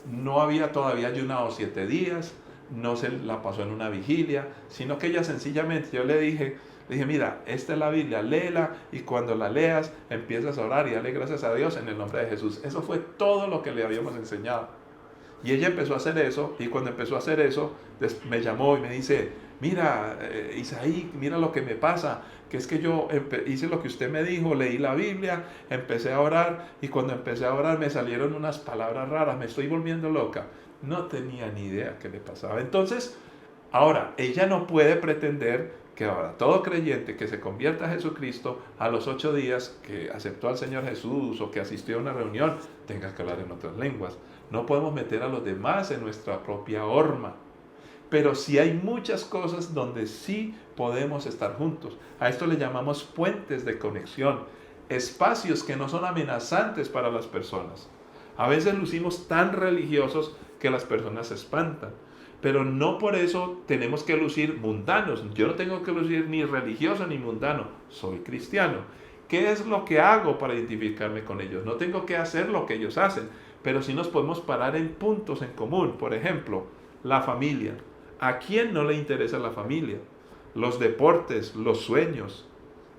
No había todavía ayunado 7 días, no se la pasó en una vigilia, sino que ella sencillamente, yo le dije, mira, esta es la Biblia, léela y cuando la leas empiezas a orar y dale gracias a Dios en el nombre de Jesús. Eso fue todo lo que le habíamos enseñado. Y ella empezó a hacer eso, y cuando empezó a hacer eso, me llamó y me dice, mira, Isaí, mira lo que me pasa, que es que yo hice lo que usted me dijo, leí la Biblia, empecé a orar, y cuando empecé a orar me salieron unas palabras raras, me estoy volviendo loca. No tenía ni idea qué le pasaba. Entonces, ahora, ella no puede pretender que ahora todo creyente que se convierta a Jesucristo a los 8 días que aceptó al Señor Jesús o que asistió a una reunión, tenga que hablar en otras lenguas. No podemos meter a los demás en nuestra propia horma. Pero sí hay muchas cosas donde sí podemos estar juntos. A esto le llamamos puentes de conexión. Espacios que no son amenazantes para las personas. A veces lucimos tan religiosos que las personas se espantan. Pero no por eso tenemos que lucir mundanos. Yo no tengo que lucir ni religioso ni mundano. Soy cristiano. ¿Qué es lo que hago para identificarme con ellos? No tengo que hacer lo que ellos hacen. Pero sí nos podemos parar en puntos en común. Por ejemplo, la familia. ¿A quién no le interesa la familia? Los deportes, los sueños,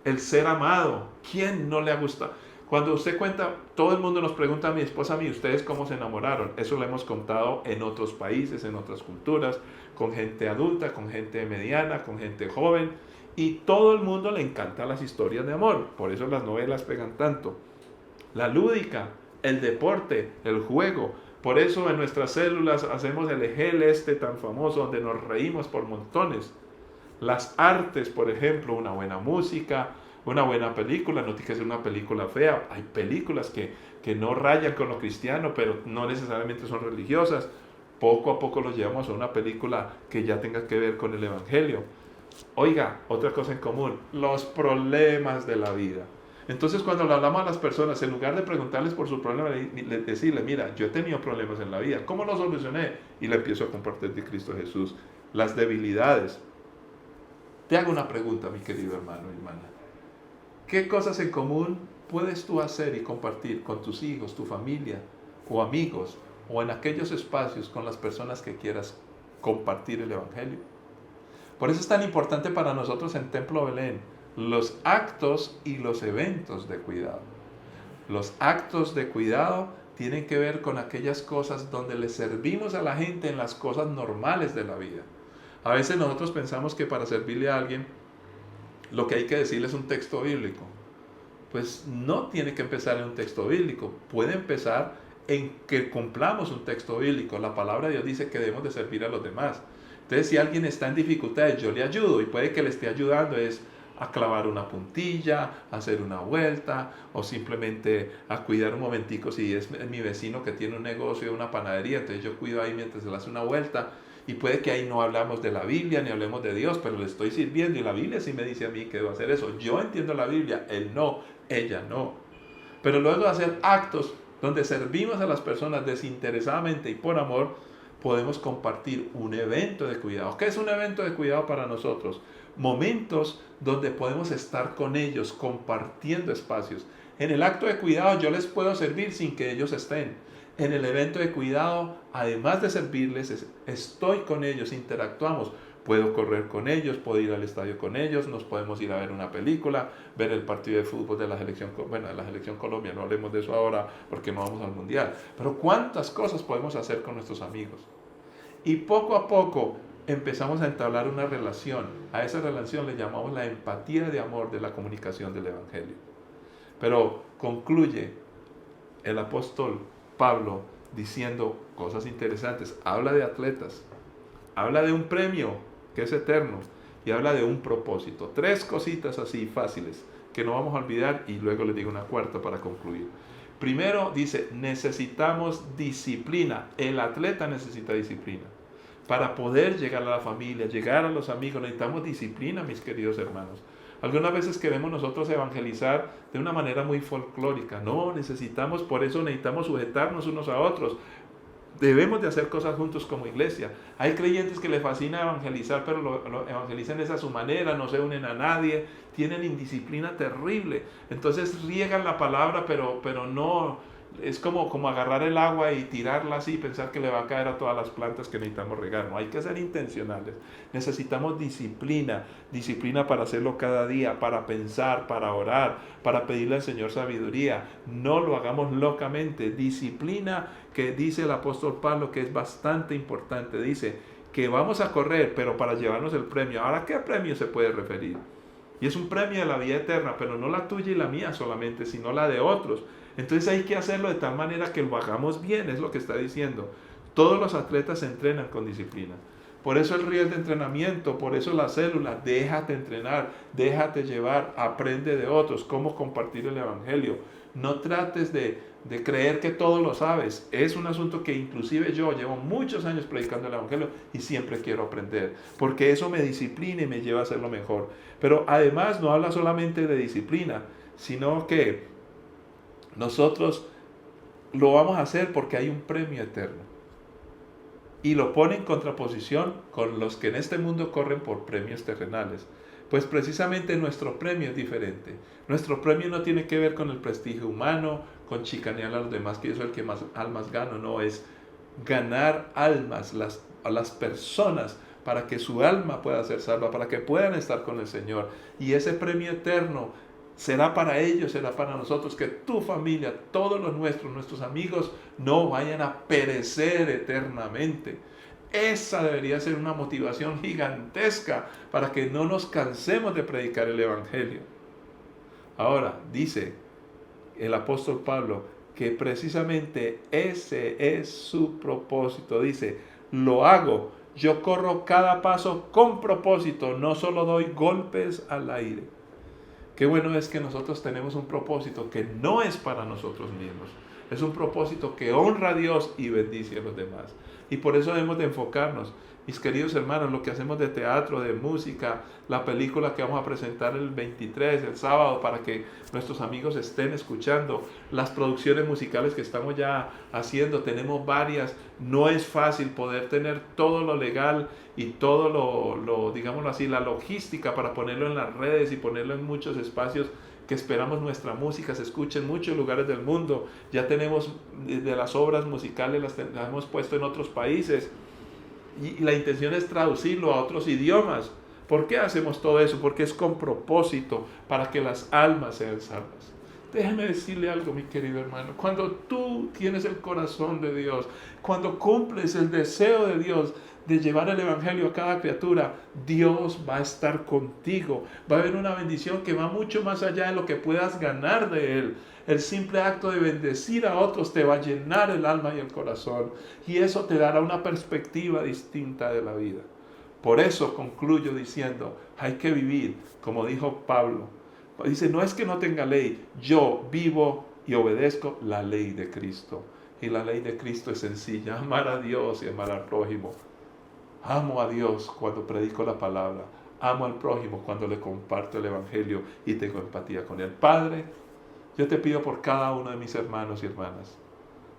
el ser amado. ¿Quién no le ha gustado? Cuando usted cuenta, todo el mundo nos pregunta a mi esposa, a mí, ¿ustedes cómo se enamoraron? Eso lo hemos contado en otros países, en otras culturas, con gente adulta, con gente mediana, con gente joven. Y todo el mundo le encantan las historias de amor. Por eso las novelas pegan tanto. La lúdica, el deporte, el juego. Por eso en nuestras células hacemos el EGEL tan famoso, donde nos reímos por montones. Las artes, por ejemplo, una buena música, una buena película, no tiene que ser una película fea. Hay películas que no rayan con lo cristiano, pero no necesariamente son religiosas. Poco a poco los llevamos a una película que ya tenga que ver con el Evangelio. Oiga, otra cosa en común, los problemas de la vida. Entonces, cuando le hablamos a las personas, en lugar de preguntarles por su problema, decirle, mira, yo he tenido problemas en la vida, ¿cómo los solucioné? Y le empiezo a compartir de Cristo Jesús las debilidades. Te hago una pregunta, mi querido hermano y hermana. ¿Qué cosas en común puedes tú hacer y compartir con tus hijos, tu familia o amigos o en aquellos espacios con las personas que quieras compartir el Evangelio? Por eso es tan importante para nosotros en Templo Belén los actos y los eventos de cuidado. Los actos de cuidado tienen que ver con aquellas cosas donde le servimos a la gente en las cosas normales de la vida. A veces nosotros pensamos que para servirle a alguien lo que hay que decirle es un texto bíblico. Pues no tiene que empezar en un texto bíblico, puede empezar en que cumplamos un texto bíblico. La palabra de Dios dice que debemos de servir a los demás. Entonces, si alguien está en dificultades, yo le ayudo, y puede que le esté ayudando es a clavar una puntilla, a hacer una vuelta, o simplemente a cuidar un momentico. Si es mi vecino que tiene un negocio, una panadería, entonces yo cuido ahí mientras él hace una vuelta. Y puede que ahí no hablamos de la Biblia, ni hablemos de Dios, pero le estoy sirviendo, y la Biblia sí me dice a mí que debo hacer eso. Yo entiendo la Biblia, él no, ella no. Pero luego de hacer actos donde servimos a las personas desinteresadamente y por amor, podemos compartir un evento de cuidado. ¿Qué es un evento de cuidado para nosotros? Momentos donde podemos estar con ellos, compartiendo espacios. En el acto de cuidado yo les puedo servir sin que ellos estén. En el evento de cuidado, además de servirles, estoy con ellos, interactuamos. Puedo correr con ellos, puedo ir al estadio con ellos, nos podemos ir a ver una película, ver el partido de fútbol de la selección, de la selección Colombia, no hablemos de eso ahora porque no vamos al mundial. Pero cuántas cosas podemos hacer con nuestros amigos. Y poco a poco empezamos a entablar una relación. A esa relación le llamamos la empatía de amor de la comunicación del Evangelio. Pero concluye el apóstol Pablo diciendo cosas interesantes. Habla de atletas, habla de un premio que es eterno y habla de un propósito. 3 cositas así fáciles que no vamos a olvidar, y luego les digo una cuarta para concluir. Primero dice, necesitamos disciplina. El atleta necesita disciplina. Para poder llegar a la familia, llegar a los amigos, necesitamos disciplina, mis queridos hermanos. Algunas veces queremos nosotros evangelizar de una manera muy folclórica. No, por eso necesitamos sujetarnos unos a otros. Debemos de hacer cosas juntos como iglesia. Hay creyentes que les fascina evangelizar, pero lo evangelizan a su manera, no se unen a nadie, tienen indisciplina terrible. Entonces riegan la palabra, pero no, es como agarrar el agua y tirarla así y pensar que le va a caer a todas las plantas que necesitamos regar. No, hay que ser intencionales. Necesitamos disciplina para hacerlo cada día, para pensar, para orar, para pedirle al Señor sabiduría. No lo hagamos locamente. Disciplina, que dice el apóstol Pablo, que es bastante importante. Dice que vamos a correr, pero para llevarnos el premio. Ahora, ¿qué premio se puede referir? Y es un premio de la vida eterna, pero no la tuya y la mía solamente, sino la de otros. Entonces hay que hacerlo de tal manera que lo hagamos bien, es lo que está diciendo. Todos los atletas se entrenan con disciplina. Por eso el riel de entrenamiento, por eso la célula, déjate entrenar, déjate llevar, aprende de otros, cómo compartir el Evangelio. No trates de creer que todo lo sabes. Es un asunto que inclusive yo llevo muchos años predicando el Evangelio y siempre quiero aprender, porque eso me disciplina y me lleva a hacerlo mejor. Pero además no habla solamente de disciplina, sino que nosotros lo vamos a hacer porque hay un premio eterno. Y lo pone en contraposición con los que en este mundo corren por premios terrenales. Pues precisamente nuestro premio es diferente. Nuestro premio no tiene que ver con el prestigio humano, con chicanear a los demás, que yo soy el que más almas gano. No, es ganar almas, a las personas, para que su alma pueda ser salva, para que puedan estar con el Señor. Y ese premio eterno Será para ellos, será para nosotros, que tu familia, todos los nuestros amigos, no vayan a perecer eternamente. Esa debería ser una motivación gigantesca para que no nos cansemos de predicar el Evangelio. Ahora, dice el apóstol Pablo que precisamente ese es su propósito. Dice, lo hago, yo corro cada paso con propósito, no solo doy golpes al aire. Qué bueno es que nosotros tenemos un propósito que no es para nosotros mismos. Es un propósito que honra a Dios y bendice a los demás. Y por eso debemos de enfocarnos. Mis queridos hermanos, lo que hacemos de teatro, de música, la película que vamos a presentar el 23, el sábado, para que nuestros amigos estén escuchando, las producciones musicales que estamos ya haciendo, tenemos varias. No es fácil poder tener todo lo legal y todo lo digámoslo así, la logística para ponerlo en las redes y ponerlo en muchos espacios que esperamos nuestra música se escuche en muchos lugares del mundo. Ya tenemos de las obras musicales, las hemos puesto en otros países. Y la intención es traducirlo a otros idiomas. ¿Por qué hacemos todo eso? Porque es con propósito, para que las almas sean salvas. Déjame decirle algo, mi querido hermano. Cuando tú tienes el corazón de Dios, cuando cumples el deseo de Dios de llevar el Evangelio a cada criatura, Dios va a estar contigo. Va a haber una bendición que va mucho más allá de lo que puedas ganar de Él. El simple acto de bendecir a otros te va a llenar el alma y el corazón. Y eso te dará una perspectiva distinta de la vida. Por eso concluyo diciendo, hay que vivir, como dijo Pablo. Dice, no es que no tenga ley, yo vivo y obedezco la ley de Cristo. Y la ley de Cristo es sencilla, amar a Dios y amar al prójimo. Amo a Dios cuando predico la palabra. Amo al prójimo cuando le comparto el Evangelio y tengo empatía con él. Padre, yo te pido por cada uno de mis hermanos y hermanas,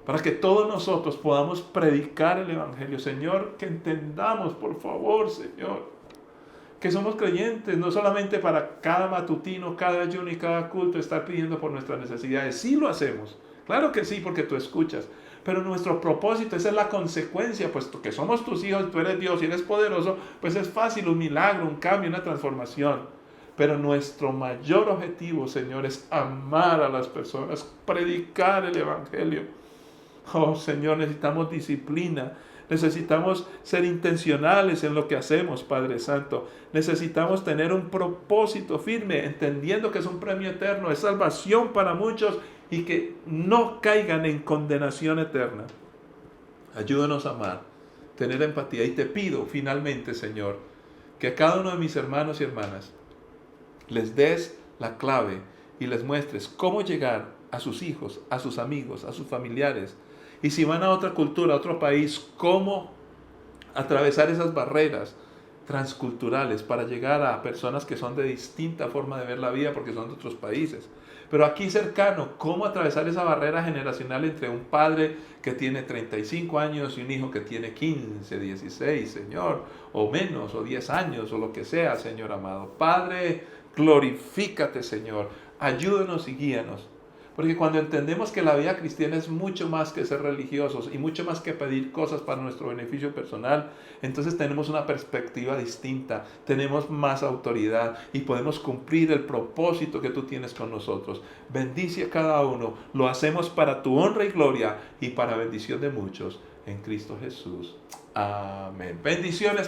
para que todos nosotros podamos predicar el Evangelio. Señor, que entendamos, por favor, Señor, que somos creyentes, no solamente para cada matutino, cada ayuno y cada culto estar pidiendo por nuestras necesidades. Sí lo hacemos, claro que sí, porque tú escuchas. Pero nuestro propósito, esa es la consecuencia, puesto que somos tus hijos, tú eres Dios y eres poderoso, pues es fácil, un milagro, un cambio, una transformación. Pero nuestro mayor objetivo, Señor, es amar a las personas, predicar el Evangelio. Oh, Señor, necesitamos disciplina, necesitamos ser intencionales en lo que hacemos, Padre Santo. Necesitamos tener un propósito firme, entendiendo que es un premio eterno, es salvación para muchos y que no caigan en condenación eterna. Ayúdanos a amar, tener empatía. Y te pido finalmente, Señor, que a cada uno de mis hermanos y hermanas les des la clave y les muestres cómo llegar a sus hijos, a sus amigos, a sus familiares. Y si van a otra cultura, a otro país, cómo atravesar esas barreras transculturales para llegar a personas que son de distinta forma de ver la vida porque son de otros países. Pero aquí cercano, cómo atravesar esa barrera generacional entre un padre que tiene 35 años y un hijo que tiene 15, 16, Señor, o menos, o 10 años, o lo que sea, Señor amado. Padre, glorifícate, Señor. Ayúdanos y guíanos. Porque cuando entendemos que la vida cristiana es mucho más que ser religiosos y mucho más que pedir cosas para nuestro beneficio personal, entonces tenemos una perspectiva distinta, tenemos más autoridad y podemos cumplir el propósito que tú tienes con nosotros. Bendice a cada uno, lo hacemos para tu honra y gloria y para bendición de muchos en Cristo Jesús. Amén. Bendiciones.